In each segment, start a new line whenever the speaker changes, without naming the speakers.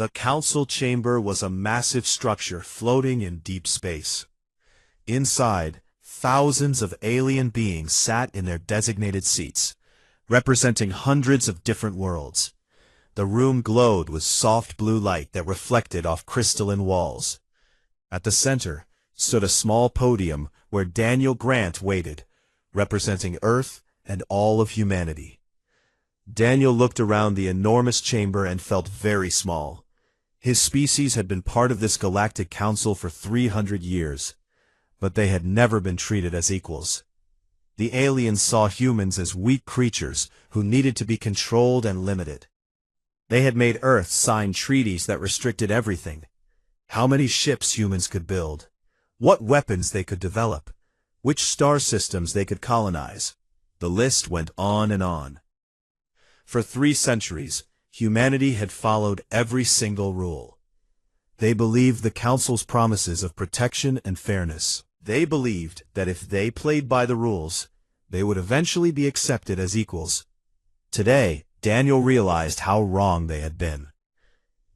The council chamber was a massive structure floating in deep space. Inside, thousands of alien beings sat in their designated seats, representing hundreds of different worlds. The room glowed with soft blue light that reflected off crystalline walls. At the center stood a small podium where Daniel Grant waited, representing Earth and all of humanity. Daniel looked around the enormous chamber and felt very small. His species had been part of this galactic council for 300 years, but they had never been treated as equals. The aliens saw humans as weak creatures who needed to be controlled and limited. They had made Earth sign treaties that restricted everything: how many ships humans could build, what weapons they could develop, which star systems they could colonize. The list went on and on. For 3 centuries, humanity had followed every single rule. They believed the Council's promises of protection and fairness. They believed that if they played by the rules, they would eventually be accepted as equals. Today, Daniel realized how wrong they had been.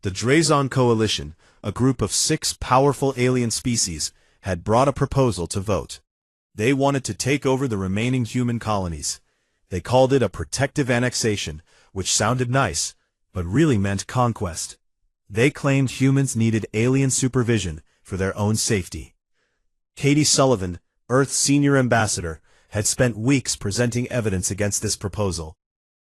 The Drazon Coalition, a group of 6 powerful alien species, had brought a proposal to vote. They wanted to take over the remaining human colonies. They called it a protective annexation, which sounded nice, but really meant conquest. They claimed humans needed alien supervision for their own safety. Katie Sullivan, Earth's senior ambassador, had spent weeks presenting evidence against this proposal.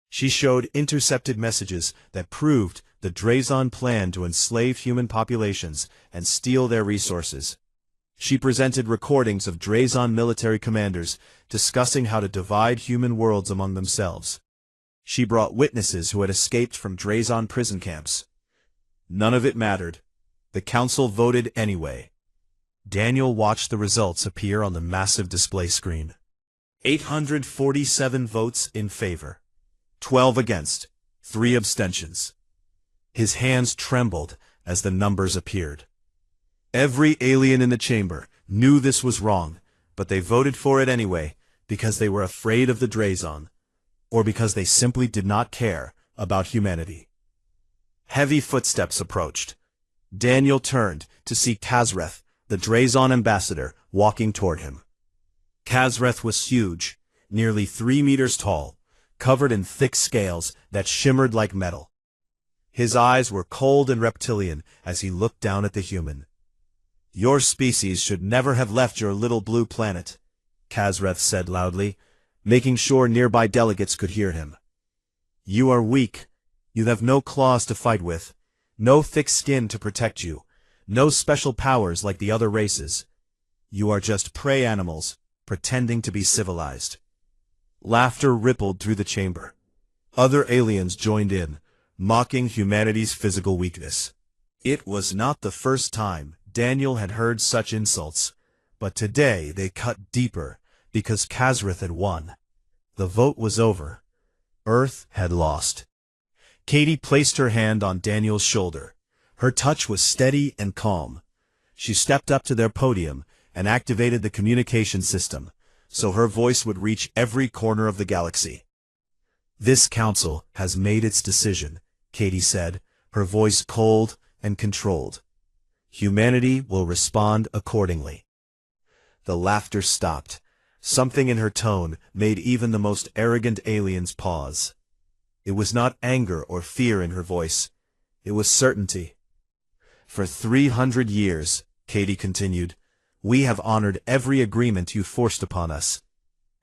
She showed intercepted messages that proved the Drazon plan to enslave human populations and steal their resources. She presented recordings of Drazon military commanders discussing how to divide human worlds among themselves. She brought witnesses who had escaped from Drazon prison camps. None of it mattered. The council voted anyway. Daniel watched the results appear on the massive display screen. 847 votes in favor, 12 against, 3 abstentions. His hands trembled as the numbers appeared. Every alien in the chamber knew this was wrong, but they voted for it anyway because they were afraid of the Drazon, or because they simply did not care about humanity. Heavy footsteps approached. Daniel turned to see Kazreth, the Drazon ambassador, walking toward him. Kazreth was huge, nearly 3 meters tall, covered in thick scales that shimmered like metal. His eyes were cold and reptilian as he looked down at the human. "Your species should never have left your little blue planet," Kazreth said loudly, making sure nearby delegates could hear him. "You are weak. You have no claws to fight with, no thick skin to protect you, no special powers like the other races. You are just prey animals, pretending to be civilized." Laughter rippled through the chamber. Other aliens joined in, mocking humanity's physical weakness. It was not the first time Daniel had heard such insults, but today they cut deeper because Kazreth had won. The vote was over. Earth had lost. Katie placed her hand on Daniel's shoulder. Her touch was steady and calm. She stepped up to their podium and activated the communication system, so her voice would reach every corner of the galaxy. "This council has made its decision," Katie said, her voice cold and controlled. "Humanity will respond accordingly." The laughter stopped. Something in her tone made even the most arrogant aliens pause. It was not anger or fear in her voice. It was certainty. "For 300 years, Katie continued, "we have honored every agreement you forced upon us,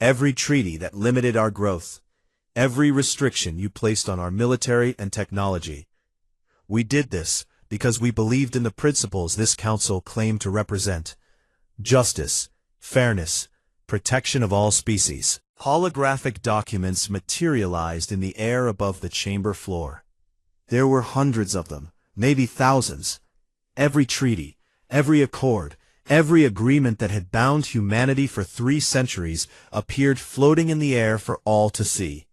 every treaty that limited our growth, every restriction you placed on our military and technology. We did this because we believed in the principles this council claimed to represent: justice, fairness, protection of all species." Holographic documents materialized in the air above the chamber floor. There were hundreds of them, maybe thousands. Every treaty, every accord, every agreement that had bound humanity for 3 centuries appeared floating in the air for all to see.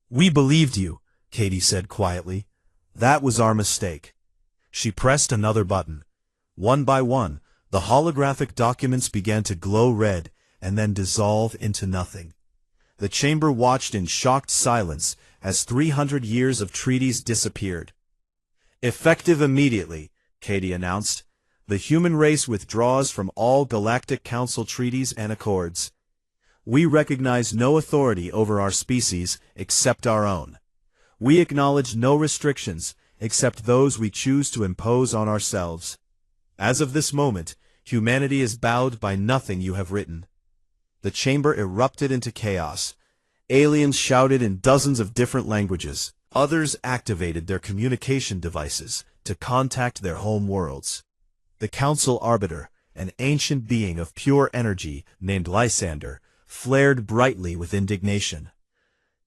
"We believed you," Katie said quietly. "That was our mistake." She pressed another button. One by one, the holographic documents began to glow red and then dissolve into nothing. The chamber watched in shocked silence as 300 years of treaties disappeared. Effective immediately, Katie announced. The human race withdraws from all Galactic Council treaties and accords. We recognize no authority over our species except our own. We acknowledge no restrictions except those we choose to impose on ourselves. As of this moment, humanity is bowed by nothing you have written. The chamber erupted into chaos. Aliens shouted in dozens of different languages. Others activated their communication devices to contact their home worlds. The Council Arbiter, an ancient being of pure energy named Lysander, flared brightly with indignation.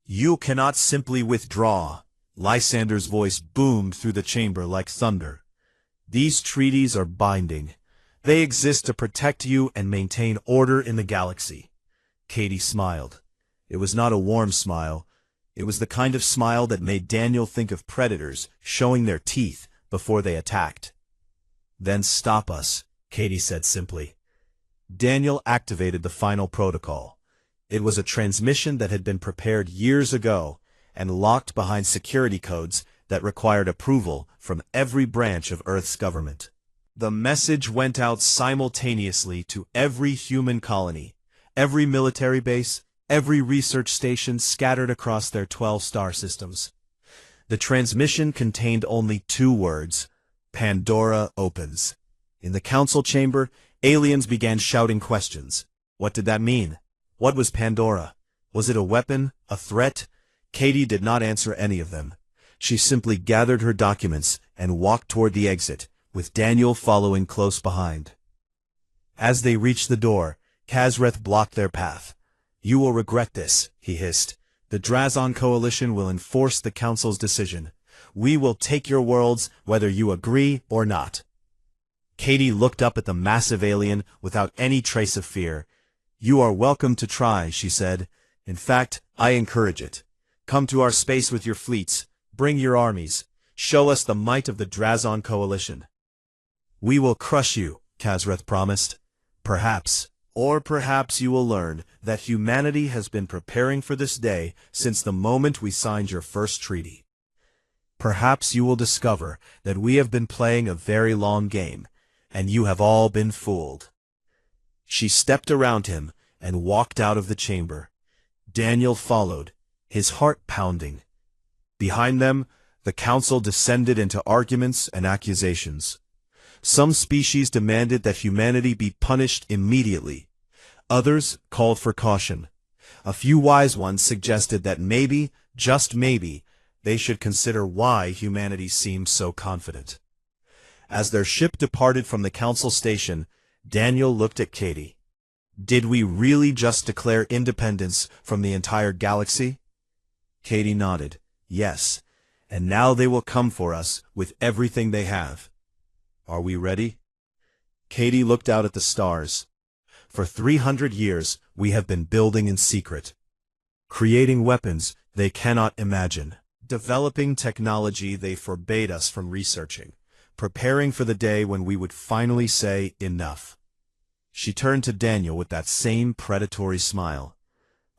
"You cannot simply withdraw." Lysander's voice boomed through the chamber like thunder. "These treaties are binding. They exist to protect you and maintain order in the galaxy." Katie smiled. It was not a warm smile. It was the kind of smile that made Daniel think of predators showing their teeth before they attacked. "Then stop us," Katie said simply. Daniel activated the final protocol. It was a transmission that had been prepared years ago and locked behind security codes that required approval from every branch of Earth's government. The message went out simultaneously to every human colony, every military base, every research station scattered across their 12 star systems. The transmission contained only 2 words: Pandora opens. In the council chamber, aliens began shouting questions. What did that mean? What was Pandora? Was it a weapon? A threat? Katie did not answer any of them. She simply gathered her documents and walked toward the exit, with Daniel following close behind. As they reached the door, Kazreth blocked their path. "You will regret this," he hissed. "The Drazon Coalition will enforce the Council's decision. We will take your worlds whether you agree or not." Katie looked up at the massive alien without any trace of fear. "You are welcome to try," she said. "In fact, I encourage it. Come to our space with your fleets. Bring your armies. Show us the might of the Drazon Coalition." "We will crush you," Kazreth promised. "Perhaps. Or perhaps you will learn that humanity has been preparing for this day since the moment we signed your first treaty. Perhaps you will discover that we have been playing a very long game, and you have all been fooled." She stepped around him and walked out of the chamber. Daniel followed, his heart pounding. Behind them, the council descended into arguments and accusations. Some species demanded that humanity be punished immediately. Others called for caution. A few wise ones suggested that maybe, just maybe, they should consider why humanity seemed so confident. As their ship departed from the council station, Daniel looked at Katie. "Did we really just declare independence from the entire galaxy?" Katie nodded. "Yes, and now they will come for us with everything they have. Are we ready?" Katie looked out at the stars. "For 300 years, we have been building in secret, creating weapons they cannot imagine, developing technology they forbade us from researching, preparing for the day when we would finally say enough." She turned to Daniel with that same predatory smile.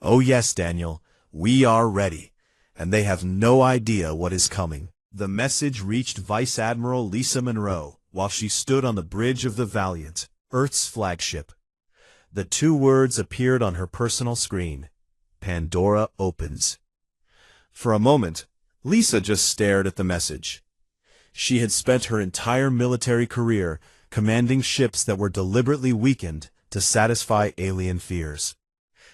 "Oh yes, Daniel, we are ready, and they have no idea what is coming." The message reached Vice Admiral Lisa Monroe while she stood on the bridge of the Valiant, Earth's flagship. The 2 words appeared on her personal screen: Pandora opens. For a moment, Lisa just stared at the message. She had spent her entire military career commanding ships that were deliberately weakened to satisfy alien fears.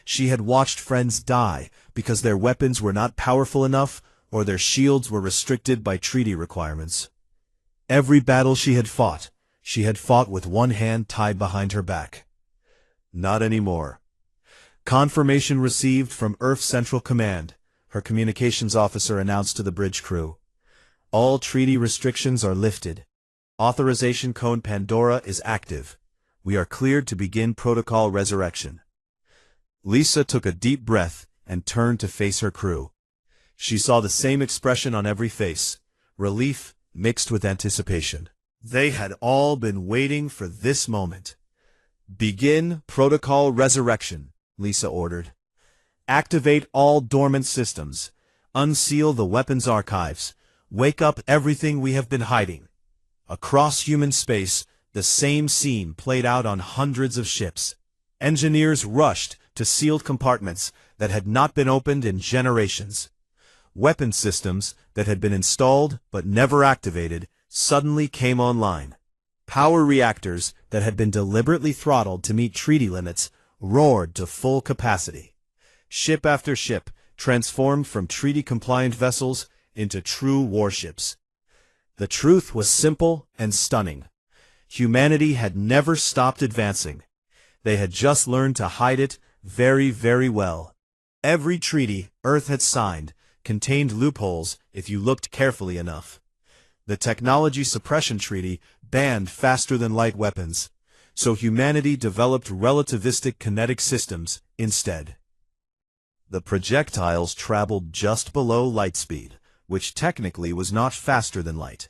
She had watched friends die because their weapons were not powerful enough or their shields were restricted by treaty requirements. Every battle she had fought with one hand tied behind her back. Not anymore. "Confirmation received from Earth Central Command," her communications officer announced to the bridge crew. "All treaty restrictions are lifted. Authorization code Pandora is active. We are cleared to begin protocol resurrection." Lisa took a deep breath and turned to face her crew. She saw the same expression on every face, relief mixed with anticipation. They had all been waiting for this moment. "Begin protocol resurrection," Lisa ordered. "Activate all dormant systems. Unseal the weapons archives. Wake up everything we have been hiding. Across human space, the same scene played out on hundreds of ships. Engineers rushed to sealed compartments that had not been opened in generations. Weapon systems that had been installed but never activated suddenly came online. Power reactors that had been deliberately throttled to meet treaty limits roared to full capacity. Ship after ship transformed from treaty-compliant vessels into true warships. The truth was simple and stunning. Humanity had never stopped advancing. They had just learned to hide it very, very well. Every treaty Earth had signed contained loopholes if you looked carefully enough. The Technology Suppression Treaty banned faster-than-light weapons, so humanity developed relativistic kinetic systems instead. The projectiles traveled just below light speed, which technically was not faster than light.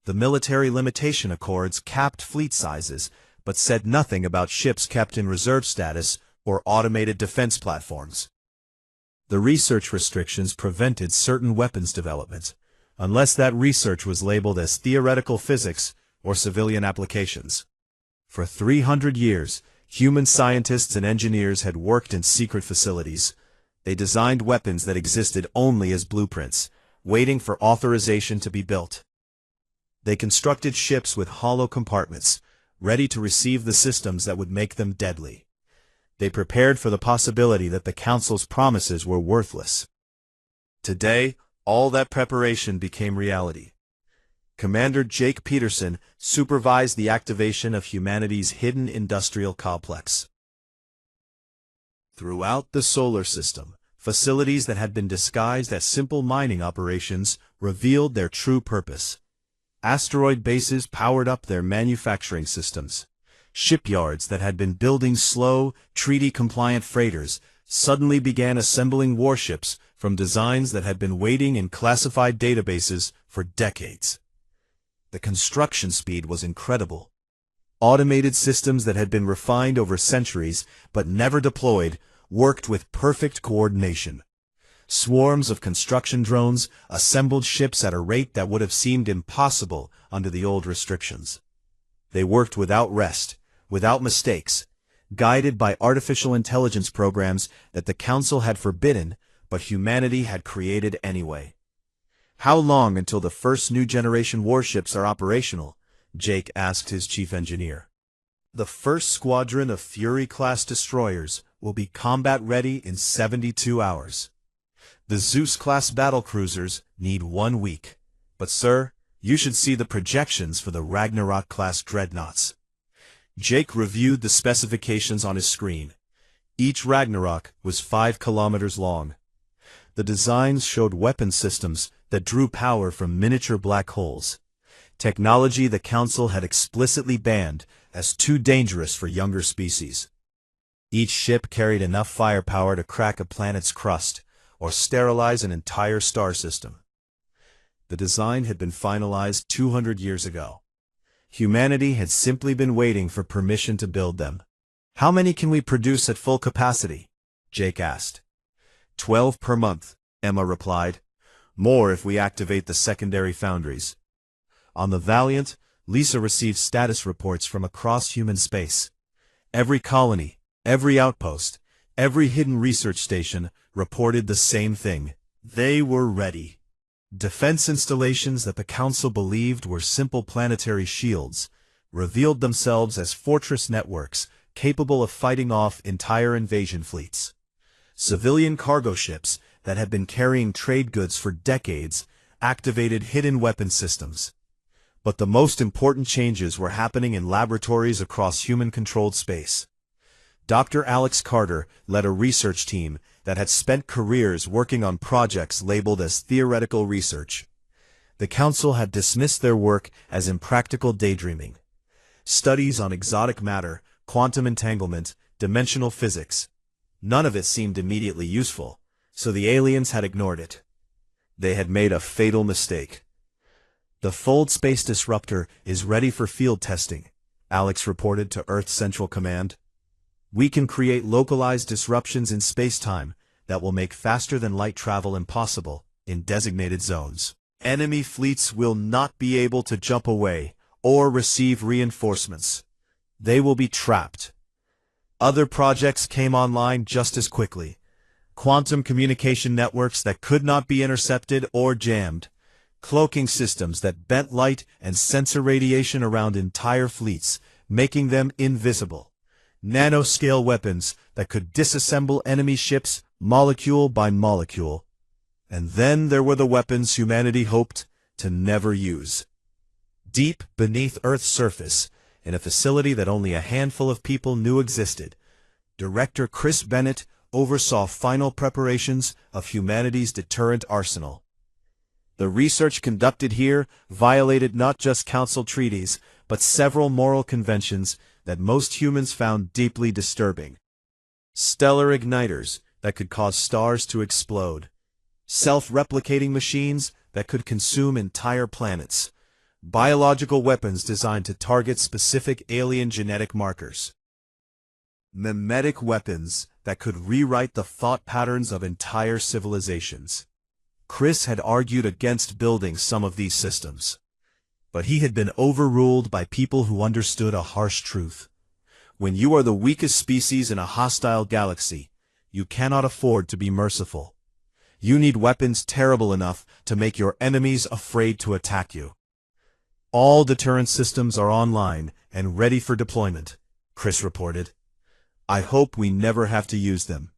The military limitation accords capped fleet sizes, but said nothing about ships kept in reserve status or automated defense platforms. The research restrictions prevented certain weapons development, unless that research was labeled as theoretical physics or civilian applications. For 300 years, human scientists and engineers had worked in secret facilities. They designed weapons that existed only as blueprints, waiting for authorization to be built. They constructed ships with hollow compartments, ready to receive the systems that would make them deadly. They prepared for the possibility that the Council's promises were worthless. Today, all that preparation became reality. Commander Jake Peterson supervised the activation of humanity's hidden industrial complex. Throughout the solar system, facilities that had been disguised as simple mining operations revealed their true purpose. Asteroid bases powered up their manufacturing systems. Shipyards that had been building slow, treaty-compliant freighters suddenly began assembling warships from designs that had been waiting in classified databases for decades. The construction speed was incredible. Automated systems that had been refined over centuries but never deployed worked with perfect coordination. Swarms of construction drones assembled ships at a rate that would have seemed impossible under the old restrictions. They worked without rest, without mistakes, guided by artificial intelligence programs that the Council had forbidden, but humanity had created anyway. How long until the first new generation warships are operational? Jake asked his chief engineer. The first squadron of Fury-class destroyers will be combat-ready in 72 hours. The Zeus-class battlecruisers need 1 week. But sir, you should see the projections for the Ragnarok-class dreadnoughts. Jake reviewed the specifications on his screen. Each Ragnarok was 5 kilometers long. The designs showed weapon systems that drew power from miniature black holes, technology the Council had explicitly banned as too dangerous for younger species. Each ship carried enough firepower to crack a planet's crust or sterilize an entire star system. The design had been finalized 200 years ago. Humanity had simply been waiting for permission to build them. How many can we produce at full capacity? Jake asked. 12 per month, Emma replied. More if we activate the secondary foundries. On the Valiant, Lisa received status reports from across human space. Every colony, every outpost, every hidden research station reported the same thing. They were ready. Defense installations that the Council believed were simple planetary shields revealed themselves as fortress networks capable of fighting off entire invasion fleets. Civilian cargo ships that had been carrying trade goods for decades activated hidden weapon systems. But the most important changes were happening in laboratories across human-controlled space. Dr. Alex Carter led a research team that had spent careers working on projects labeled as theoretical research. The Council had dismissed their work as impractical daydreaming. Studies on exotic matter, quantum entanglement, dimensional physics. None of it seemed immediately useful, so the aliens had ignored it. They had made a fatal mistake. The Fold Space Disruptor is ready for field testing, Alex reported to Earth Central Command. We can create localized disruptions in space-time that will make faster-than-light travel impossible in designated zones. Enemy fleets will not be able to jump away or receive reinforcements. They will be trapped. Other projects came online just as quickly. Quantum communication networks that could not be intercepted or jammed. Cloaking systems that bent light and sensor radiation around entire fleets, making them invisible. Nanoscale weapons that could disassemble enemy ships molecule by molecule. And then there were the weapons humanity hoped to never use. Deep beneath Earth's surface, in a facility that only a handful of people knew existed, Director Chris Bennett oversaw final preparations of humanity's deterrent arsenal. The research conducted here violated not just council treaties, but several moral conventions that most humans found deeply disturbing. Stellar igniters that could cause stars to explode. Self-replicating machines that could consume entire planets. Biological weapons designed to target specific alien genetic markers. Mimetic weapons that could rewrite the thought patterns of entire civilizations. Chris had argued against building some of these systems, but he had been overruled by people who understood a harsh truth. When you are the weakest species in a hostile galaxy, you cannot afford to be merciful. You need weapons terrible enough to make your enemies afraid to attack you. All deterrent systems are online and ready for deployment, Chris reported. I hope we never have to use them.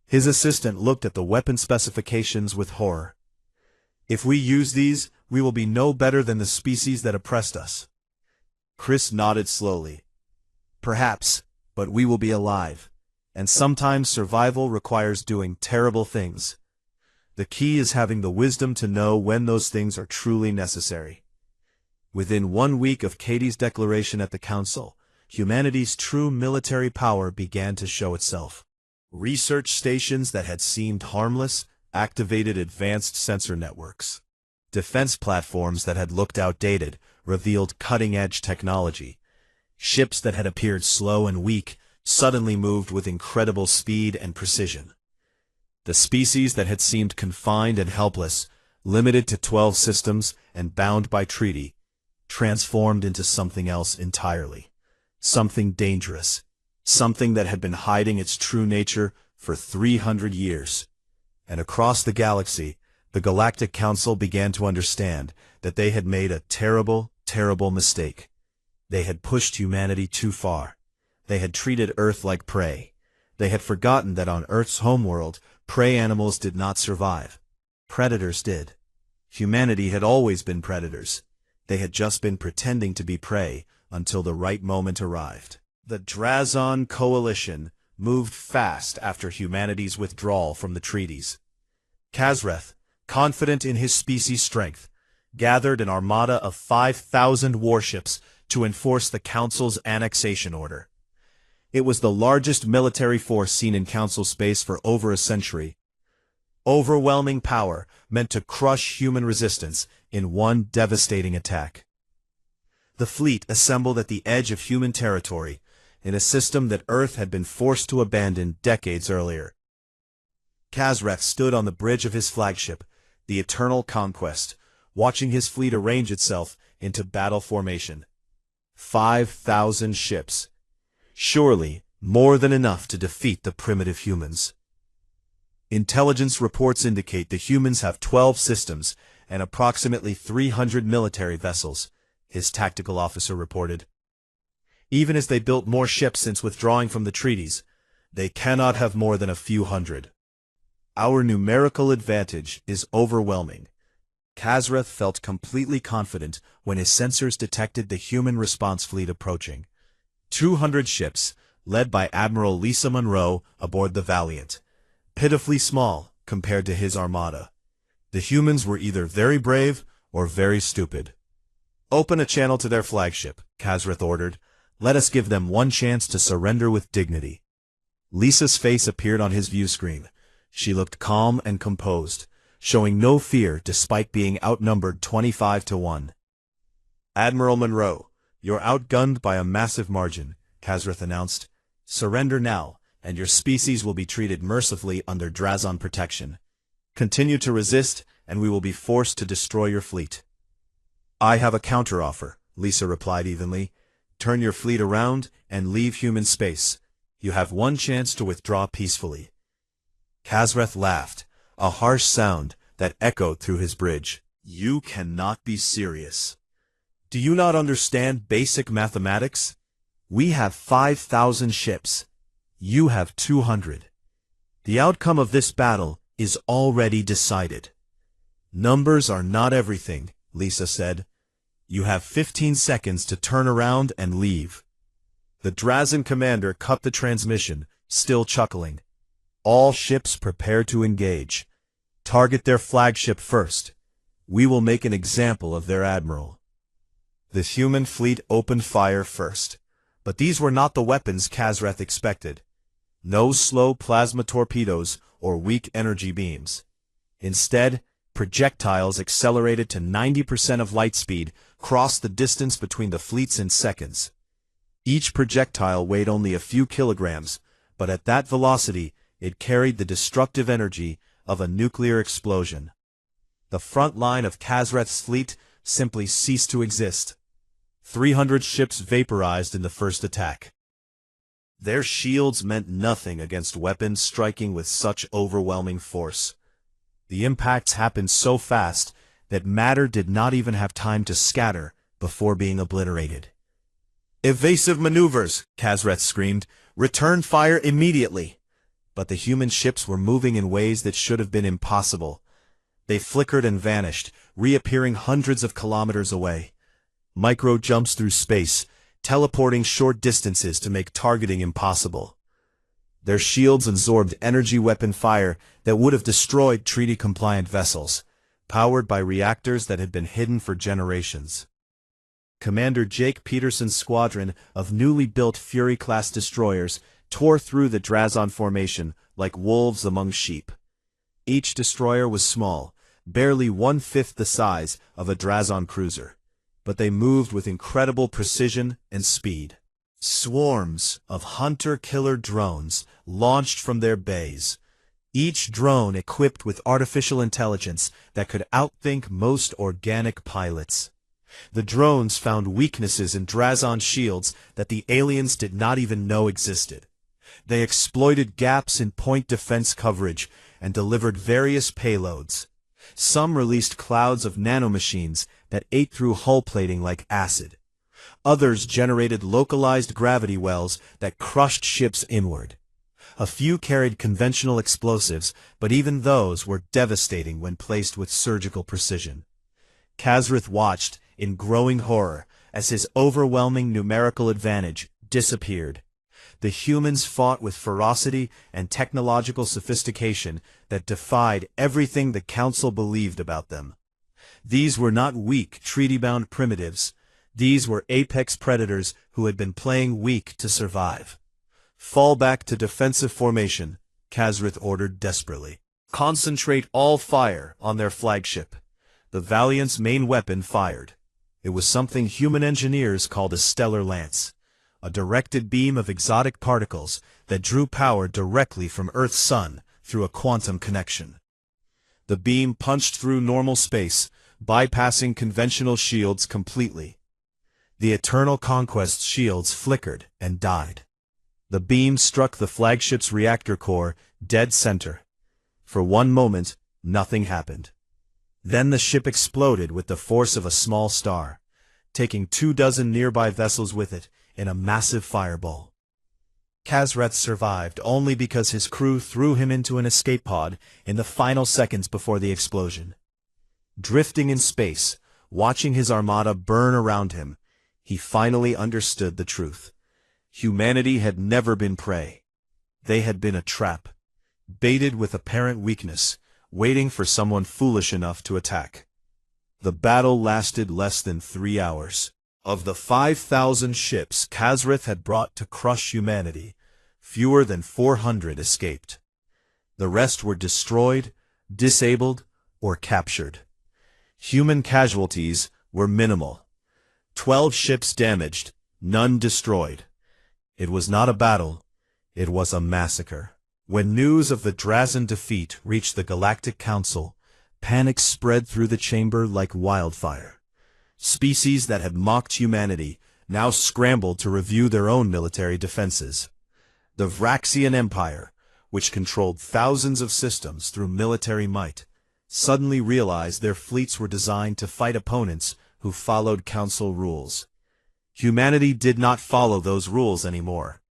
His assistant looked at the weapon specifications with horror. If we use these, we will be no better than the species that oppressed us. Chris nodded slowly. Perhaps, but we will be alive, and sometimes survival requires doing terrible things. The key is having the wisdom to know when those things are truly necessary. Within 1 week of Katie's declaration at the council, humanity's true military power began to show itself. Research stations that had seemed harmless activated advanced sensor networks. Defense platforms that had looked outdated revealed cutting-edge technology. Ships that had appeared slow and weak suddenly moved with incredible speed and precision. The species that had seemed confined and helpless, limited to 12 systems and bound by treaty, transformed into something else entirely. Something dangerous. Something that had been hiding its true nature for 300 years. And across the galaxy, the Galactic Council began to understand that they had made a terrible, terrible mistake. They had pushed humanity too far. They had treated Earth like prey. They had forgotten that on Earth's homeworld, prey animals did not survive. Predators did. Humanity had always been predators. They had just been pretending to be prey until the right moment arrived. The Drazon Coalition moved fast after humanity's withdrawal from the treaties. Kazreth, confident in his species' strength, gathered an armada of 5,000 warships to enforce the Council's annexation order. It was the largest military force seen in Council space for over a century. Overwhelming power meant to crush human resistance in one devastating attack. The fleet assembled at the edge of human territory, in a system that Earth had been forced to abandon decades earlier. Kazreth stood on the bridge of his flagship, the Eternal Conquest, watching his fleet arrange itself into battle formation. 5,000 ships. Surely more than enough to defeat the primitive humans. Intelligence reports indicate the humans have 12 systems and approximately 300 military vessels, his tactical officer reported. Even as they built more ships since withdrawing from the treaties, they cannot have more than a few hundred. Our numerical advantage is overwhelming. Kazreth felt completely confident when his sensors detected the human response fleet approaching. 200 ships, led by Admiral Lisa Monroe aboard the Valiant. Pitifully small compared to his armada. The humans were either very brave or very stupid. Open a channel to their flagship, Kazreth ordered. Let us give them one chance to surrender with dignity. Lisa's face appeared on his view screen. She looked calm and composed, showing no fear despite being outnumbered 25-1. Admiral Monroe, you're outgunned by a massive margin, Kazreth announced. Surrender now, and your species will be treated mercifully under Drazon protection. Continue to resist, and we will be forced to destroy your fleet. I have a counteroffer, Lisa replied evenly. Turn your fleet around and leave human space. You have one chance to withdraw peacefully. Khazreth laughed, a harsh sound that echoed through his bridge. You cannot be serious. Do you not understand basic mathematics? We have 5,000 ships. You have 200. The outcome of this battle is already decided. Numbers are not everything, Lisa said. You have 15 seconds to turn around and leave. The Drazan commander cut the transmission, still chuckling. All ships prepare to engage. Target their flagship first. We will make an example of their admiral. The human fleet opened fire first, but these were not the weapons Khazreth expected. No slow plasma torpedoes or weak energy beams. Instead, projectiles accelerated to 90% of light speed crossed the distance between the fleets in seconds. Each projectile weighed only a few kilograms, but at that velocity, it carried the destructive energy of a nuclear explosion. The front line of Khazreth's fleet simply ceased to exist. 300 ships vaporized in the first attack. Their shields meant nothing against weapons striking with such overwhelming force. The impacts happened so fast that matter did not even have time to scatter before being obliterated. "Evasive maneuvers!" Khazreth screamed. "Return fire immediately!" But the human ships were moving in ways that should have been impossible. They flickered and vanished, reappearing hundreds of kilometers away. Micro jumps through space, teleporting short distances to make targeting impossible. Their shields absorbed energy weapon fire that would have destroyed treaty-compliant vessels, powered by reactors that had been hidden for generations. Commander Jake Peterson's squadron of newly built Fury-class destroyers tore through the Drazan formation like wolves among sheep. Each destroyer was small, barely 1/5 the size of a Drazan cruiser, but they moved with incredible precision and speed. Swarms of hunter-killer drones launched from their bays, each drone equipped with artificial intelligence that could outthink most organic pilots. The drones found weaknesses in Drazan shields that the aliens did not even know existed. They exploited gaps in point defense coverage and delivered various payloads. Some released clouds of nanomachines that ate through hull plating like acid. Others generated localized gravity wells that crushed ships inward. A few carried conventional explosives, but even those were devastating when placed with surgical precision. Khazreth watched in growing horror as his overwhelming numerical advantage disappeared. The humans fought with ferocity and technological sophistication that defied everything the Council believed about them. These were not weak, treaty-bound primitives. These were apex predators who had been playing weak to survive. "Fall back to defensive formation," Khazreth ordered desperately. "Concentrate all fire on their flagship." The Valiant's main weapon fired. It was something human engineers called a stellar lance, a directed beam of exotic particles that drew power directly from Earth's sun through a quantum connection. The beam punched through normal space, bypassing conventional shields completely. The Eternal Conquest's shields flickered and died. The beam struck the flagship's reactor core dead center. For one moment, nothing happened. Then the ship exploded with the force of a small star, taking 24 nearby vessels with it in a massive fireball. Khazreth survived only because his crew threw him into an escape pod in the final seconds before the explosion. Drifting in space, watching his armada burn around him, he finally understood the truth. Humanity had never been prey. They had been a trap, baited with apparent weakness, waiting for someone foolish enough to attack. The battle lasted less than 3 hours. Of the 5,000 ships Khazreth had brought to crush humanity, fewer than 400 escaped. The rest were destroyed, disabled, or captured. Human casualties were minimal. 12 ships damaged, none destroyed. It was not a battle, it was a massacre. When news of the Drazan defeat reached the Galactic Council, panic spread through the chamber like wildfire. Species that had mocked humanity now scrambled to review their own military defenses. The Vraxian Empire, which controlled thousands of systems through military might, suddenly realized their fleets were designed to fight opponents who followed Council rules. Humanity did not follow those rules anymore.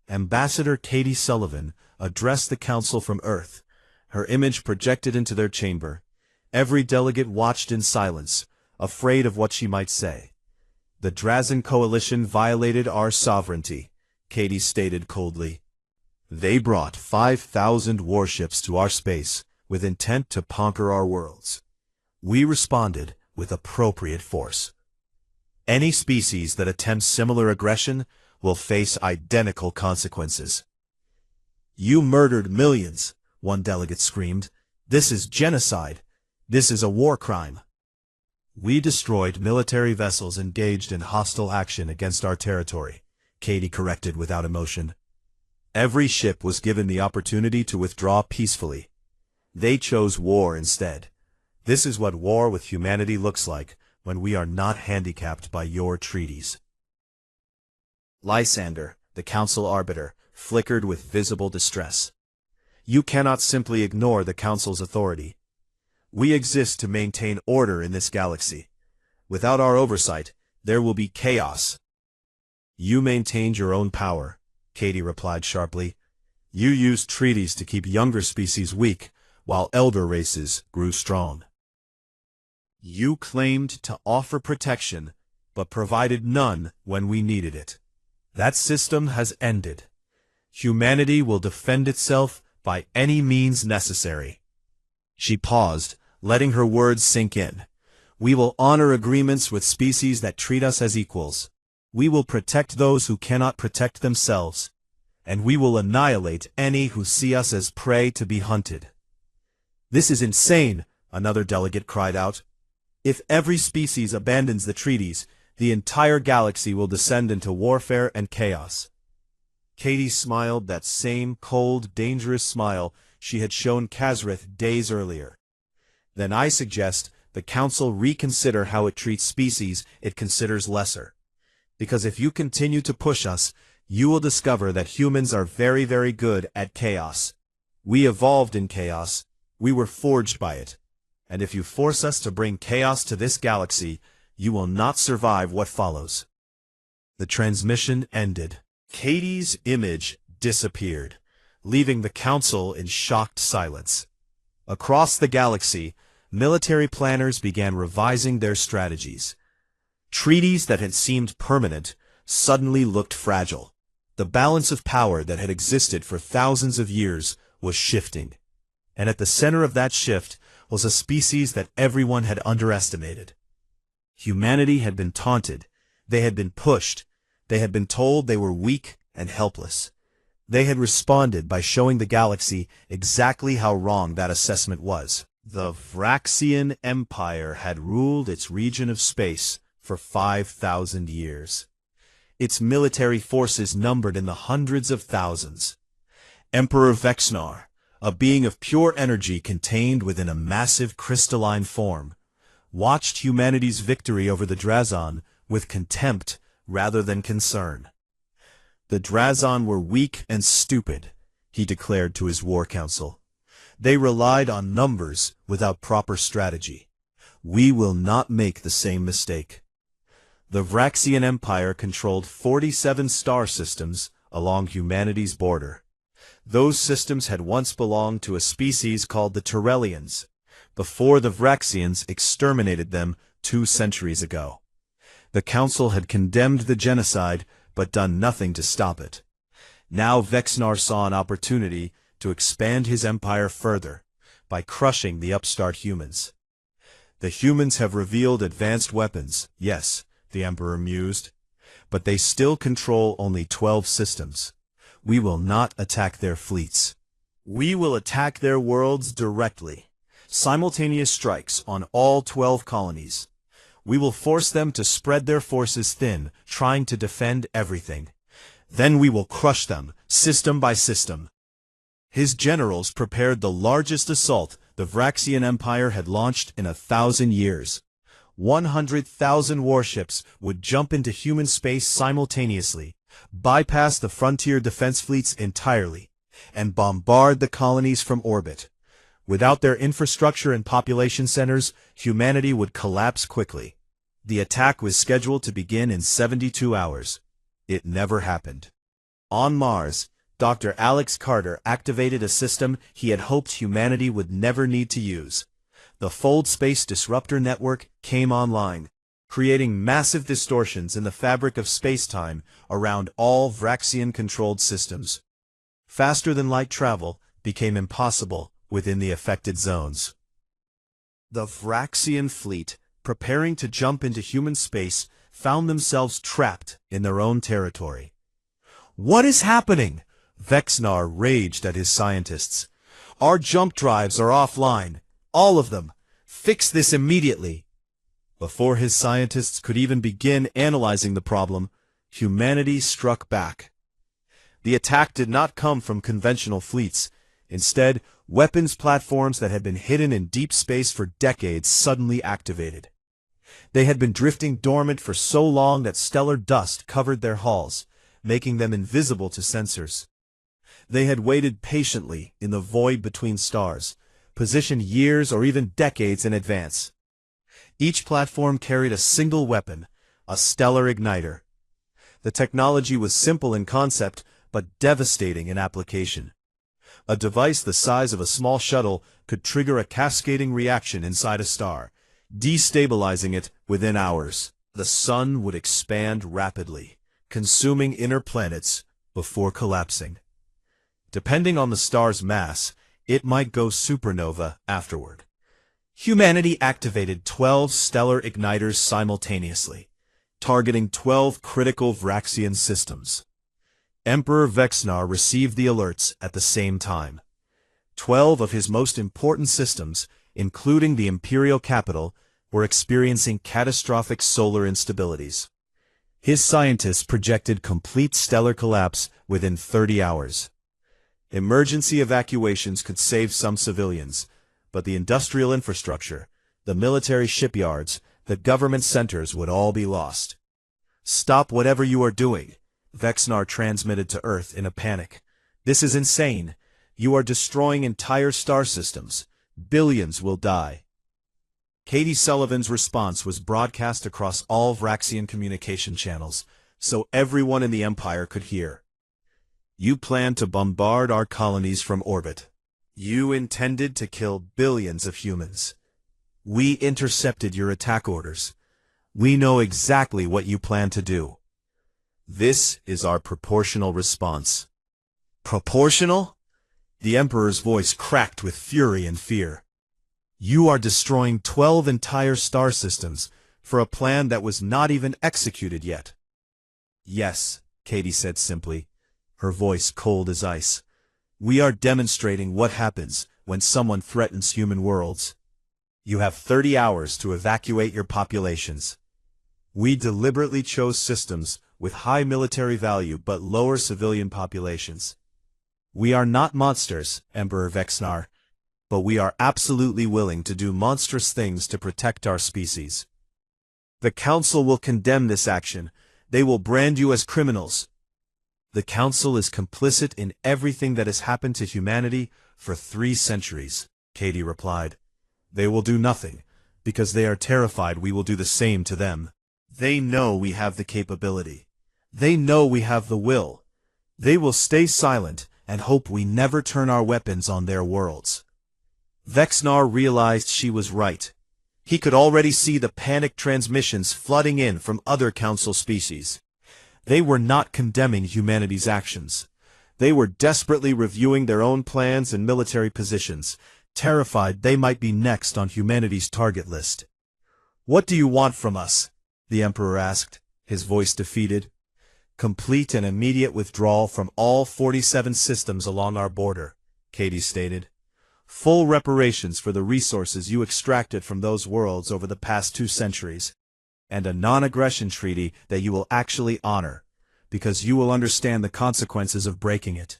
Ambassador Katie Sullivan addressed the Council from Earth, her image projected into their chamber. Every delegate watched in silence, afraid of what she might say. "The Drazan coalition violated our sovereignty," Katie stated coldly. "They brought 5,000 warships to our space with intent to conquer our worlds. We responded with appropriate force. Any species that attempts similar aggression will face identical consequences." "You murdered millions," one delegate screamed. "This is genocide. This is a war crime." "We destroyed military vessels engaged in hostile action against our territory," Katie corrected without emotion. "Every ship was given the opportunity to withdraw peacefully. They chose war instead. This is what war with humanity looks like when we are not handicapped by your treaties." Lysander, the council arbiter, flickered with visible distress. "You cannot simply ignore the council's authority. We exist to maintain order in this galaxy. Without our oversight, there will be chaos." "You maintained your own power," Katie replied sharply. "You used treaties to keep younger species weak, while elder races grew strong. You claimed to offer protection, but provided none when we needed it. That system has ended. Humanity will defend itself by any means necessary." She paused, letting her words sink in. "We will honor agreements with species that treat us as equals. We will protect those who cannot protect themselves. And we will annihilate any who see us as prey to be hunted." "This is insane," another delegate cried out. "If every species abandons the treaties, the entire galaxy will descend into warfare and chaos." Katie smiled that same cold, dangerous smile she had shown Kazrith days earlier. "Then I suggest the Council reconsider how it treats species it considers lesser. Because if you continue to push us, you will discover that humans are very, very good at chaos. We evolved in chaos. We were forged by it. And if you force us to bring chaos to this galaxy, you will not survive what follows." The transmission ended. Katie's image disappeared, leaving the Council in shocked silence. Across the galaxy, military planners began revising their strategies. Treaties that had seemed permanent suddenly looked fragile. The balance of power that had existed for thousands of years was shifting. And at the center of that shift was a species that everyone had underestimated. Humanity had been taunted. They had been pushed. They had been told they were weak and helpless. They had responded by showing the galaxy exactly how wrong that assessment was. The Vraxian Empire had ruled its region of space for 5,000 years. Its military forces numbered in the hundreds of thousands. Emperor Vexnar, a being of pure energy contained within a massive crystalline form, watched humanity's victory over the Drazan with contempt rather than concern. "The Drazan were weak and stupid," he declared to his war council. "They relied on numbers without proper strategy. We will not make the same mistake." The Vraxian Empire controlled 47 star systems along humanity's border. Those systems had once belonged to a species called the Terrellians, before the Vraxians exterminated them 2 centuries ago. The Council had condemned the genocide, but done nothing to stop it. Now Vexnar saw an opportunity to expand his empire further, by crushing the upstart humans. "The humans have revealed advanced weapons, yes," the Emperor mused, "but they still control only 12 systems. We will not attack their fleets. We will attack their worlds directly. Simultaneous strikes on all 12 colonies. We will force them to spread their forces thin, trying to defend everything. Then we will crush them, system by system." His generals prepared the largest assault the Vraxian Empire had launched in 1,000 years. 100,000 warships would jump into human space simultaneously, bypass the frontier defense fleets entirely, and bombard the colonies from orbit. Without their infrastructure and population centers, humanity would collapse quickly. The attack was scheduled to begin in 72 hours. It never happened. On Mars, Dr. Alex Carter activated a system he had hoped humanity would never need to use. The Fold Space Disruptor Network came online, creating massive distortions in the fabric of space-time around all Vraxian-controlled systems. Faster-than-light travel became impossible within the affected zones. The Vraxian fleet, preparing to jump into human space, found themselves trapped in their own territory. "What is happening?" Vexnar raged at his scientists. "Our jump drives are offline. All of them. Fix this immediately." Before his scientists could even begin analyzing the problem, humanity struck back. The attack did not come from conventional fleets. Instead, weapons platforms that had been hidden in deep space for decades suddenly activated. They had been drifting dormant for so long that stellar dust covered their hulls, making them invisible to sensors. They had waited patiently in the void between stars, positioned years or even decades in advance. Each platform carried a single weapon, a stellar igniter. The technology was simple in concept, but devastating in application. A device the size of a small shuttle could trigger a cascading reaction inside a star, destabilizing it within hours. The sun would expand rapidly, consuming inner planets before collapsing. Depending on the star's mass, it might go supernova afterward. Humanity activated 12 stellar igniters simultaneously, targeting 12 critical Vraxian systems. Emperor Vexnar received the alerts at the same time. 12 of his most important systems, including the imperial capital, were experiencing catastrophic solar instabilities. His scientists projected complete stellar collapse within 30 hours. Emergency evacuations could save some civilians, but the industrial infrastructure, the military shipyards, the government centers would all be lost. "Stop whatever you are doing," Vexnar transmitted to Earth in a panic. "This is insane. You are destroying entire star systems. Billions will die." Katie Sullivan's response was broadcast across all Vraxian communication channels, so everyone in the Empire could hear. "You plan to bombard our colonies from orbit. You intended to kill billions of humans. We intercepted your attack orders. We know exactly what you plan to do. This is our proportional response." "Proportional?" The Emperor's voice cracked with fury and fear. "You are destroying 12 entire star systems for a plan that was not even executed yet." "Yes," Katie said simply, her voice cold as ice. "We are demonstrating what happens when someone threatens human worlds. You have 30 hours to evacuate your populations. We deliberately chose systems with high military value but lower civilian populations. We are not monsters, Emperor Vexnar, but we are absolutely willing to do monstrous things to protect our species. The Council will condemn this action. They will brand you as criminals. The Council is complicit in everything that has happened to humanity for 3 centuries, Katie replied. They will do nothing, because they are terrified we will do the same to them. They know we have the capability. They know we have the will. They will stay silent and hope we never turn our weapons on their worlds. Vexnar realized she was right. He could already see the panicked transmissions flooding in from other Council species. They were not condemning humanity's actions. They were desperately reviewing their own plans and military positions, terrified they might be next on humanity's target list. "What do you want from us?" the Emperor asked, his voice defeated. "Complete and immediate withdrawal from all 47 systems along our border," Katie stated. "Full reparations for the resources you extracted from those worlds over the past 2 centuries, and a non-aggression treaty that you will actually honor, because you will understand the consequences of breaking it."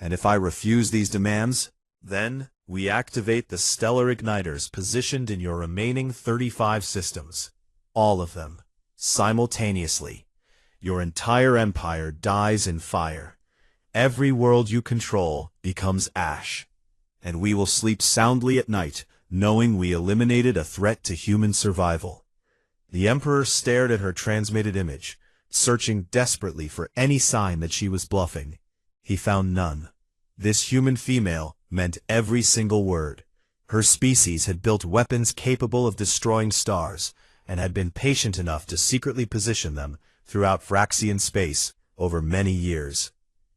And if I refuse these demands, then we activate the stellar igniters positioned in your remaining 35 systems. All of them, simultaneously. Your entire empire dies in fire. Every world you control becomes ash. And we will sleep soundly at night, knowing we eliminated a threat to human survival. The Emperor stared at her transmitted image, searching desperately for any sign that she was bluffing. He found none. This human female meant every single word. Her species had built weapons capable of destroying stars, and had been patient enough to secretly position them throughout Vraxian space over many years.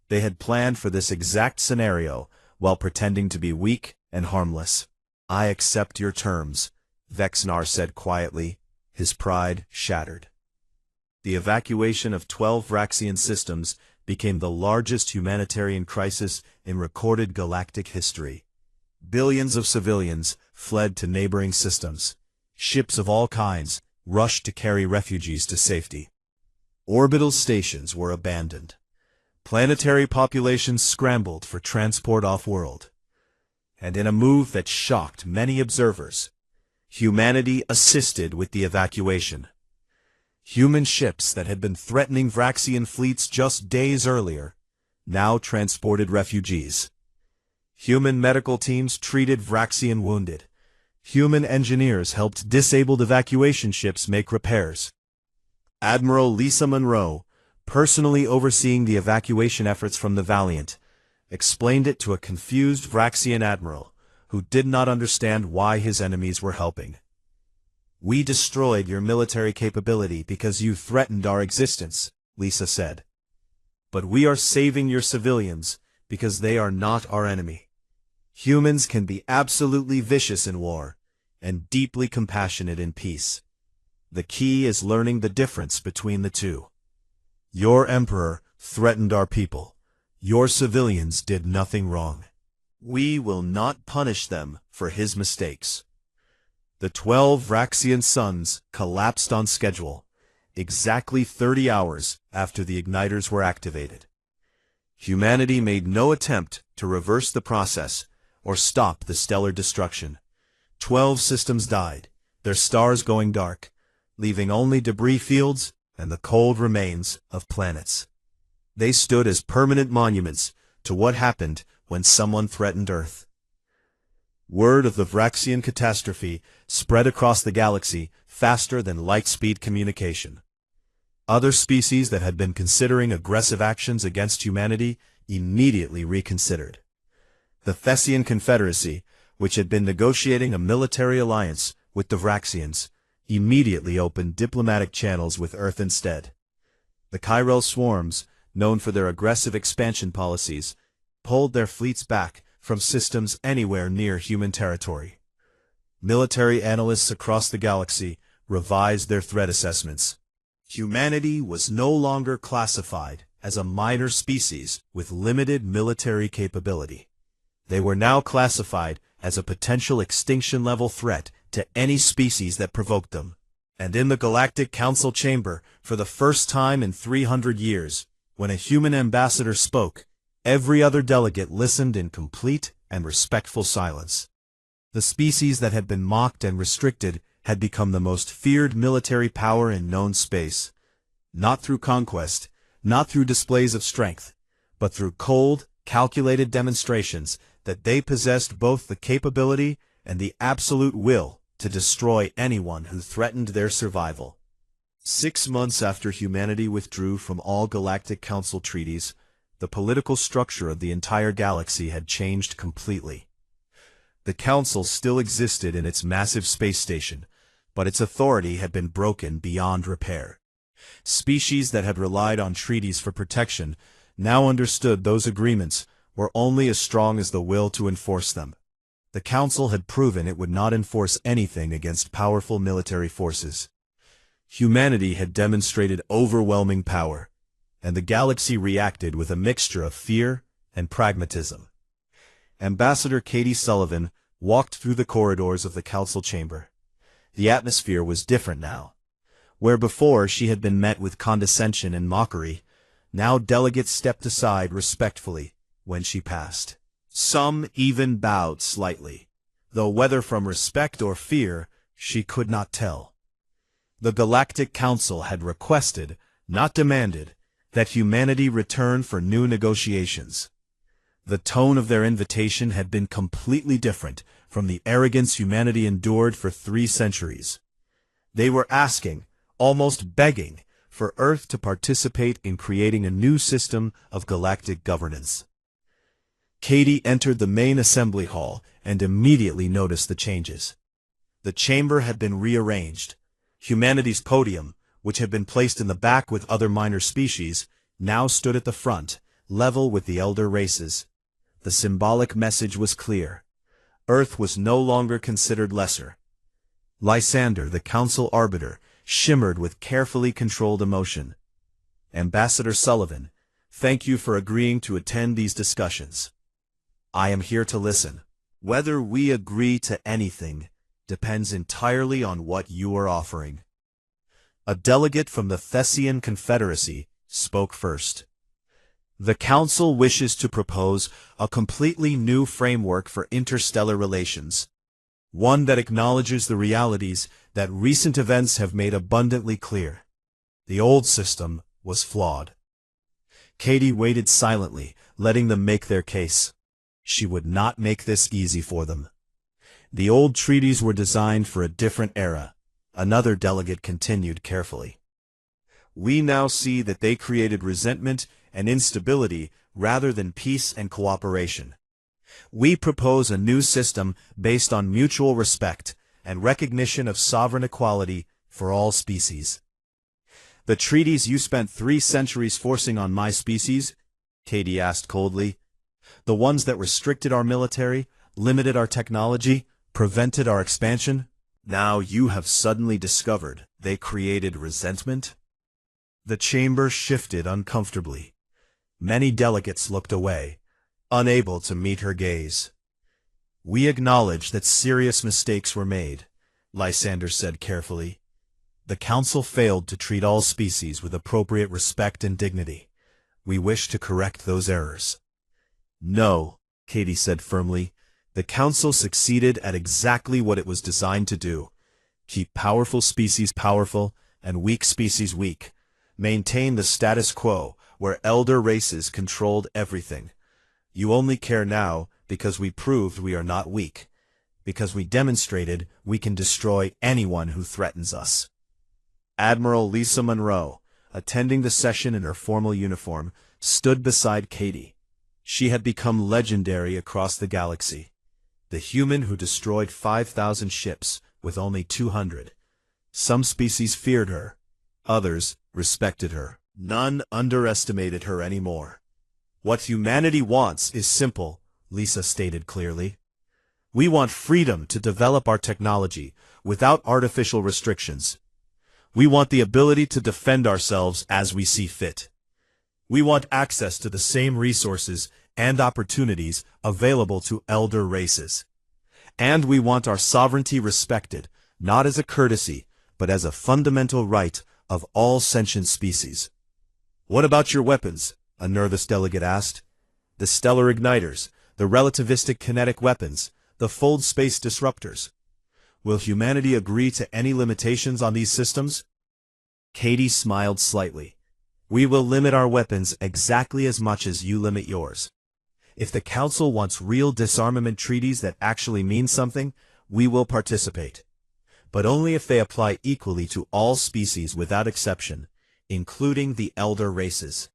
They had planned for this exact scenario while pretending to be weak and harmless. "I accept your terms," Vexnar said quietly, his pride shattered. The evacuation of 12 Vraxian systems became the largest humanitarian crisis in recorded galactic history. Billions of civilians fled to neighboring systems. Ships of all kinds rushed to carry refugees to safety. Orbital stations were abandoned. Planetary populations scrambled for transport off-world. And in a move that shocked many observers, humanity assisted with the evacuation. Human ships that had been threatening Vraxian fleets just days earlier now transported refugees. Human medical teams treated Vraxian wounded. Human engineers helped disabled evacuation ships make repairs. Admiral Lisa Monroe, personally overseeing the evacuation efforts from the Valiant, explained it to a confused Vraxian admiral who did not understand why his enemies were helping. "We destroyed your military capability because you threatened our existence," Lisa said. "But we are saving your civilians because they are not our enemy. Humans can be absolutely vicious in war and deeply compassionate in peace. The key is learning the difference between the two. Your emperor threatened our people. Your civilians did nothing wrong. We will not punish them for his mistakes." The 12 Vraxian suns collapsed on schedule, exactly 30 hours after the igniters were activated. Humanity made no attempt to reverse the process or stop the stellar destruction. 12 systems died, their stars going dark, leaving only debris fields and the cold remains of planets. They stood as permanent monuments to what happened when someone threatened Earth. Word of the Vraxian catastrophe spread across the galaxy faster than light-speed communication. Other species that had been considering aggressive actions against humanity immediately reconsidered. The Thessian Confederacy, which had been negotiating a military alliance with the Vraxians, immediately opened diplomatic channels with Earth instead. The Chiral swarms, known for their aggressive expansion policies, pulled their fleets back from systems anywhere near human territory. Military analysts across the galaxy revised their threat assessments. Humanity was no longer classified as a minor species with limited military capability. They were now classified as a potential extinction-level threat to any species that provoked them. And in the Galactic Council chamber, for the first time in 300 years, when a human ambassador spoke, every other delegate listened in complete and respectful silence. The species that had been mocked and restricted had become the most feared military power in known space. Not through conquest, not through displays of strength, but through cold, calculated demonstrations that they possessed both the capability and the absolute will to destroy anyone who threatened their survival. 6 months after humanity withdrew from all Galactic Council treaties, the political structure of the entire galaxy had changed completely. The Council still existed in its massive space station, but its authority had been broken beyond repair. Species that had relied on treaties for protection now understood those agreements were only as strong as the will to enforce them. The Council had proven it would not enforce anything against powerful military forces. Humanity had demonstrated overwhelming power, and the galaxy reacted with a mixture of fear and pragmatism. Ambassador Katie Sullivan walked through the corridors of the council chamber. The atmosphere was different now. Where before she had been met with condescension and mockery, now delegates stepped aside respectfully, when she passed. Some even bowed slightly, though whether from respect or fear, she could not tell. The Galactic Council had requested, not demanded, that humanity return for new negotiations. The tone of their invitation had been completely different from the arrogance humanity endured for 3 centuries. They were asking, almost begging, for Earth to participate in creating a new system of galactic governance. Katie entered the main assembly hall and immediately noticed the changes. The chamber had been rearranged. Humanity's podium, which had been placed in the back with other minor species, now stood at the front, level with the elder races. The symbolic message was clear. Earth was no longer considered lesser. Lysander, the council arbiter, shimmered with carefully controlled emotion. Ambassador Sullivan, thank you for agreeing to attend these discussions. I am here to listen. Whether we agree to anything depends entirely on what you are offering. A delegate from the Thessian Confederacy spoke first. The Council wishes to propose a completely new framework for interstellar relations, one that acknowledges the realities that recent events have made abundantly clear. The old system was flawed. Katie waited silently, letting them make their case. She would not make this easy for them. The old treaties were designed for a different era. Another delegate continued carefully. We now see that they created resentment and instability rather than peace and cooperation. We propose a new system based on mutual respect and recognition of sovereign equality for all species. The treaties you spent 3 centuries forcing on my species, Katie asked coldly, the ones that restricted our military, limited our technology, prevented our expansion, now you have suddenly discovered they created resentment? The chamber shifted uncomfortably. Many delegates looked away, unable to meet her gaze. We acknowledge that serious mistakes were made, Lysander said carefully. The Council failed to treat all species with appropriate respect and dignity. We wish to correct those errors. No, Katie said firmly. The Council succeeded at exactly what it was designed to do. Keep powerful species powerful and weak species weak. Maintain the status quo where elder races controlled everything. You only care now because we proved we are not weak. Because we demonstrated we can destroy anyone who threatens us. Admiral Lisa Monroe, attending the session in her formal uniform, stood beside Katie. She had become legendary across the galaxy. The human who destroyed 5,000 ships with only 200. Some species feared her. Others respected her. None underestimated her anymore. What humanity wants is simple, Lisa stated clearly. We want freedom to develop our technology without artificial restrictions. We want the ability to defend ourselves as we see fit. We want access to the same resources and opportunities available to elder races. And we want our sovereignty respected, not as a courtesy, but as a fundamental right of all sentient species. What about your weapons? A nervous delegate asked. The stellar igniters, the relativistic kinetic weapons, the fold space disruptors. Will humanity agree to any limitations on these systems? Katie smiled slightly. We will limit our weapons exactly as much as you limit yours. If the Council wants real disarmament treaties that actually mean something, we will participate. But only if they apply equally to all species without exception, including the elder races.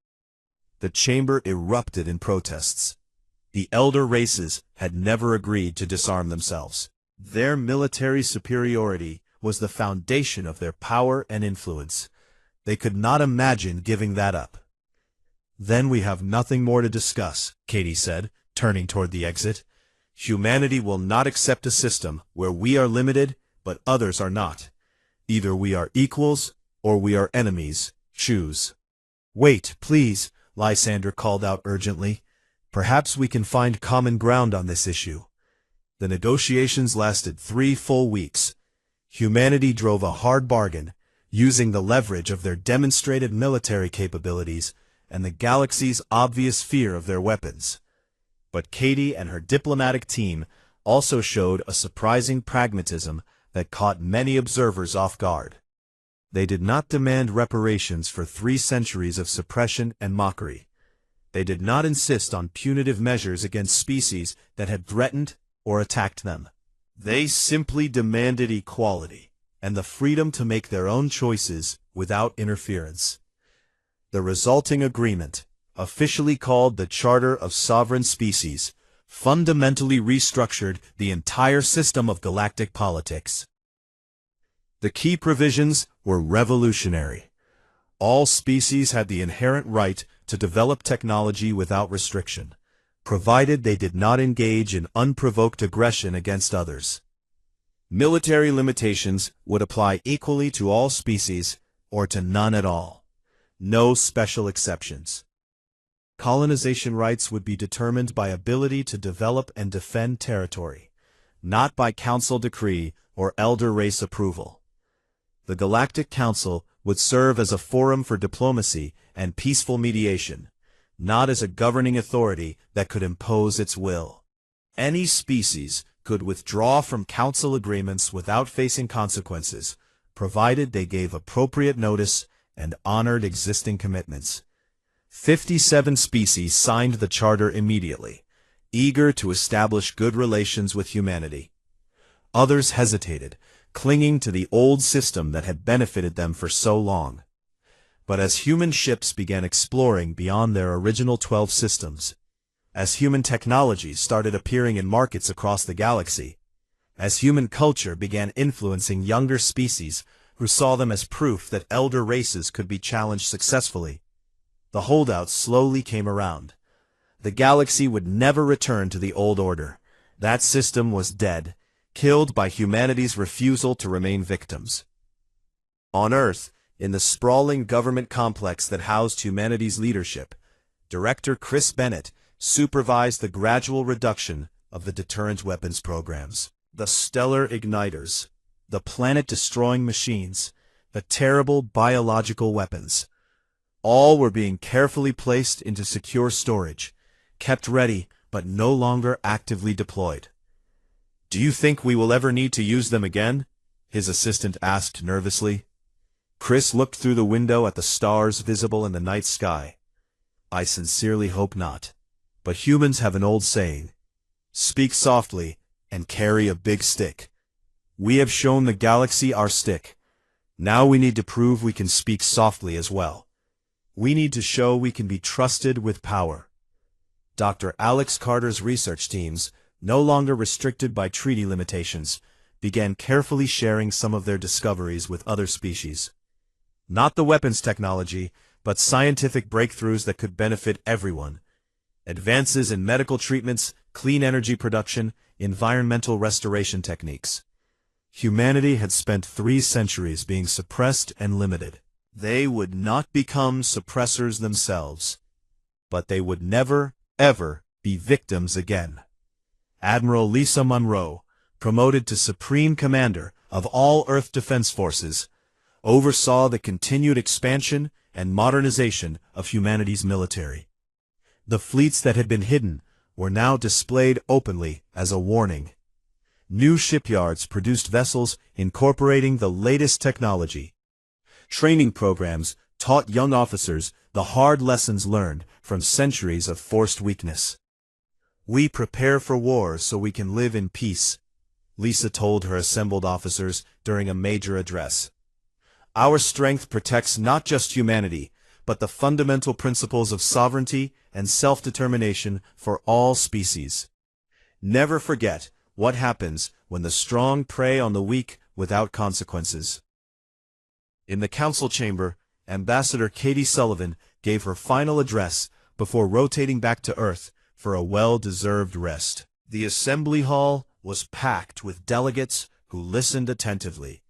The chamber erupted in protests. The elder races had never agreed to disarm themselves. Their military superiority was the foundation of their power and influence. They could not imagine giving that up. Then we have nothing more to discuss, Katie said, turning toward the exit. Humanity will not accept a system where we are limited, but others are not. Either we are equals, or we are enemies. Choose. Wait, please, Lysander called out urgently. Perhaps we can find common ground on this issue. The negotiations lasted 3 full weeks. Humanity drove a hard bargain, using the leverage of their demonstrated military capabilities and the galaxy's obvious fear of their weapons. But Katie and her diplomatic team also showed a surprising pragmatism that caught many observers off guard. They did not demand reparations for 3 centuries of suppression and mockery. They did not insist on punitive measures against species that had threatened or attacked them. They simply demanded equality and the freedom to make their own choices without interference. The resulting agreement, officially called the Charter of Sovereign Species, fundamentally restructured the entire system of galactic politics. The key provisions were revolutionary. All species had the inherent right to develop technology without restriction, provided they did not engage in unprovoked aggression against others. Military limitations would apply equally to all species or to none at all. No special exceptions. Colonization rights would be determined by ability to develop and defend territory, not by council decree or elder race approval. The Galactic Council would serve as a forum for diplomacy and peaceful mediation, not as a governing authority that could impose its will. Any species could withdraw from council agreements without facing consequences, provided they gave appropriate notice and honored existing commitments. 57 species signed the charter immediately, eager to establish good relations with humanity. Others hesitated, clinging to the old system that had benefited them for so long. But as human ships began exploring beyond their original 12 systems, as human technologies started appearing in markets across the galaxy, as human culture began influencing younger species who saw them as proof that elder races could be challenged successfully, the holdouts slowly came around. The galaxy would never return to the old order. That system was dead, killed by humanity's refusal to remain victims. On Earth, in the sprawling government complex that housed humanity's leadership, Director Chris Bennett supervised the gradual reduction of the deterrent weapons programs. The stellar igniters, the planet-destroying machines, the terrible biological weapons. All were being carefully placed into secure storage, kept ready but no longer actively deployed. "Do you think we will ever need to use them again?" his assistant asked nervously. Chris looked through the window at the stars visible in the night sky. "I sincerely hope not. But humans have an old saying, speak softly and carry a big stick. We have shown the galaxy our stick. Now we need to prove we can speak softly as well. We need to show we can be trusted with power." Dr. Alex Carter's research teams, no longer restricted by treaty limitations, began carefully sharing some of their discoveries with other species. Not the weapons technology, but scientific breakthroughs that could benefit everyone. Advances in medical treatments, clean energy production, environmental restoration techniques. Humanity had spent 3 centuries being suppressed and limited. They would not become suppressors themselves, but they would never, ever be victims again. Admiral Lisa Monroe, promoted to Supreme Commander of all Earth Defense Forces, oversaw the continued expansion and modernization of humanity's military. The fleets that had been hidden were now displayed openly as a warning. New shipyards produced vessels incorporating the latest technology. Training programs taught young officers the hard lessons learned from centuries of forced weakness. "We prepare for war so we can live in peace," Lisa told her assembled officers during a major address. "Our strength protects not just humanity, but the fundamental principles of sovereignty and self-determination for all species. Never forget what happens when the strong prey on the weak without consequences." In the council chamber, Ambassador Katie Sullivan gave her final address before rotating back to Earth for a well-deserved rest. The assembly hall was packed with delegates who listened attentively.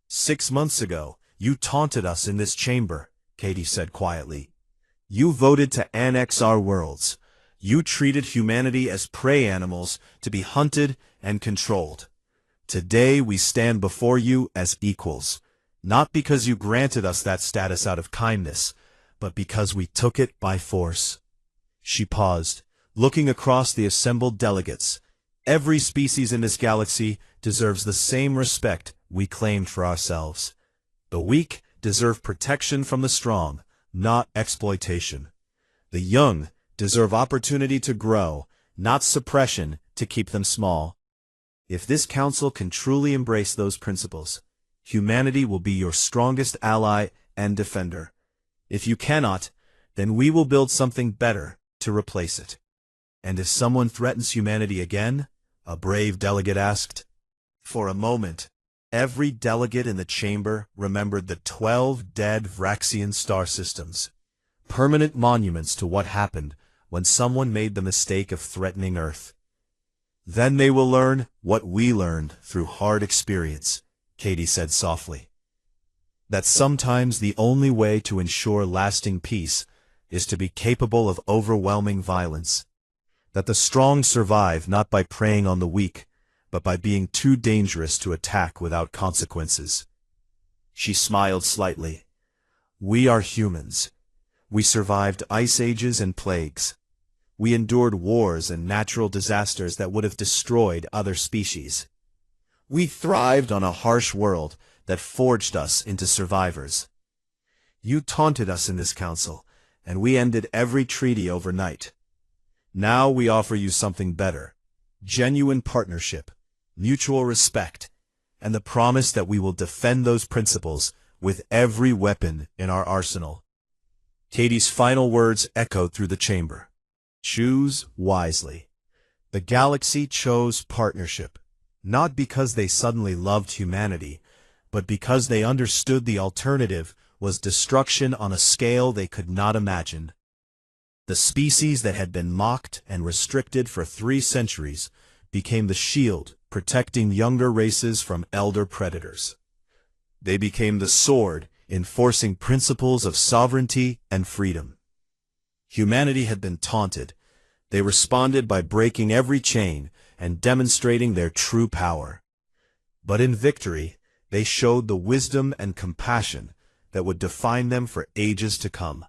"6 months ago, you taunted us in this chamber," Katie said quietly. "You voted to annex our worlds. You treated humanity as prey animals to be hunted and controlled. Today we stand before you as equals, not because you granted us that status out of kindness, but because we took it by force." She paused, Looking across the assembled delegates, every species in this galaxy deserves the same respect we claimed for ourselves. The weak deserve protection from the strong, not exploitation. The young deserve opportunity to grow, not suppression to keep them small. If this council can truly embrace those principles, humanity will be your strongest ally and defender. If you cannot, then we will build something better to replace it. And if someone threatens humanity again, a brave delegate asked. For a moment, every delegate in the chamber remembered the 12 dead Vraxian star systems, permanent monuments to what happened when someone made the mistake of threatening Earth. Then they will learn what we learned through hard experience, Katie said softly. That sometimes the only way to ensure lasting peace is to be capable of overwhelming violence. That the strong survive not by preying on the weak, but by being too dangerous to attack without consequences. She smiled slightly. We are humans. We survived ice ages and plagues. We endured wars and natural disasters that would have destroyed other species. We thrived on a harsh world that forged us into survivors. You taunted us in this council, and we ended every treaty overnight. Now we offer you something better: genuine partnership, mutual respect, and the promise that we will defend those principles with every weapon in our arsenal. Katie's final words echoed through the chamber. Choose wisely. The galaxy chose partnership, not because they suddenly loved humanity, but because they understood the alternative was destruction on a scale they could not imagine. The species that had been mocked and restricted for 3 centuries became the shield protecting younger races from elder predators. They became the sword enforcing principles of sovereignty and freedom. Humanity had been taunted. They responded by breaking every chain and demonstrating their true power. But in victory, they showed the wisdom and compassion that would define them for ages to come.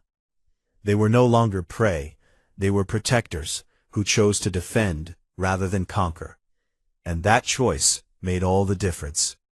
They were no longer prey. They were protectors who chose to defend rather than conquer. And that choice made all the difference.